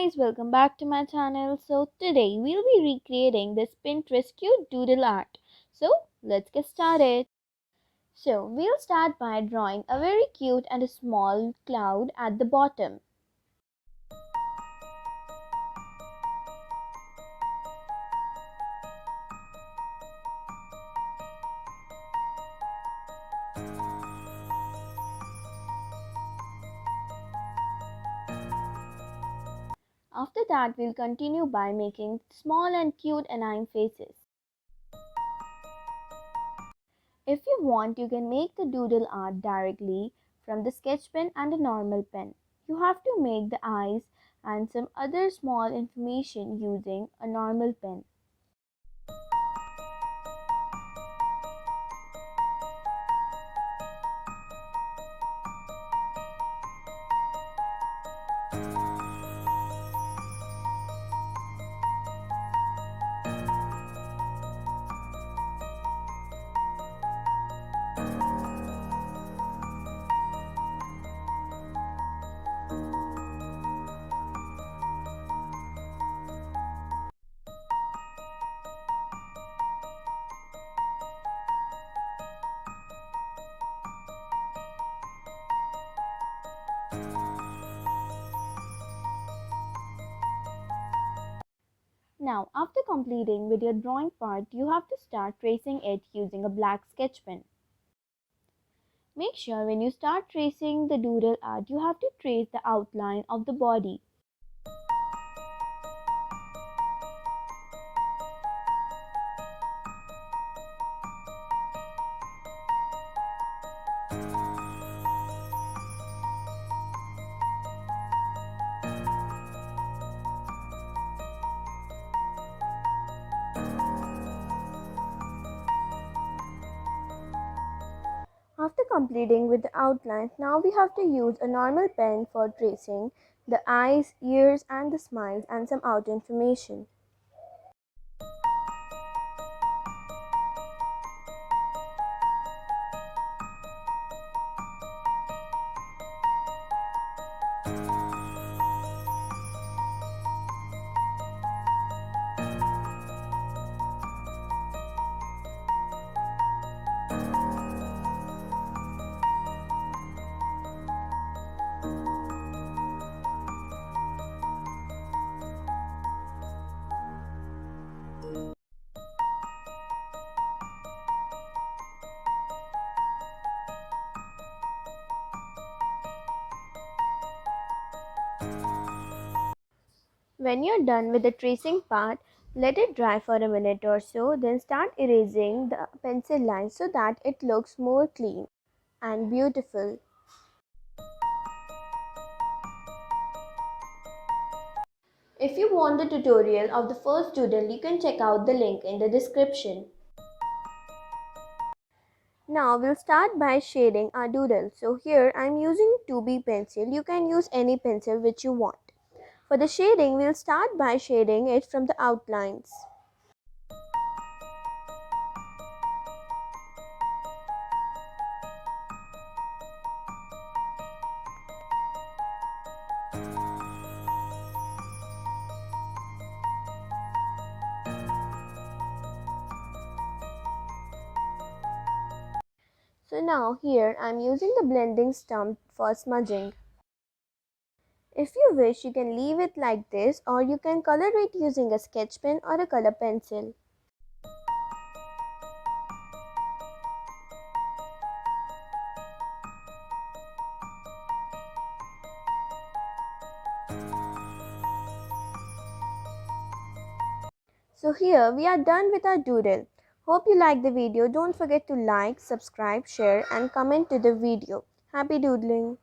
guys, welcome back to my channel. So today we'll be recreating this Pinterest cute doodle art. So let's get started. So we'll start by drawing a very cute and a small cloud at the bottom. After that, we'll continue by making small and cute anime faces. If you want, you can make the doodle art directly from the sketch pen and a normal pen. You have to make the eyes and some other small information using a normal pen. Now, after completing with your drawing part, you have to start tracing it using a black sketch pen. Make sure when you start tracing the doodle art, you have to trace the outline of the body. After completing with the outline, now we have to use a normal pen for tracing the eyes, ears and the smiles and some outer information. When you're done with the tracing part, let it dry for a minute or so, then start erasing the pencil lines so that it looks more clean and beautiful. If you want the tutorial of the first doodle, you can check out the link in the description. Now we'll start by shading our doodle. So here I'm using 2B pencil. You can use any pencil which you want. For the shading, we'll start by shading it from the outlines. So now here I'm using the blending stump for smudging. If you wish, you can leave it like this or you can color it using a sketch pen or a color pencil. So here we are done with our doodle. Hope you like the video. Don't forget to like, subscribe, share and comment to the video. Happy doodling!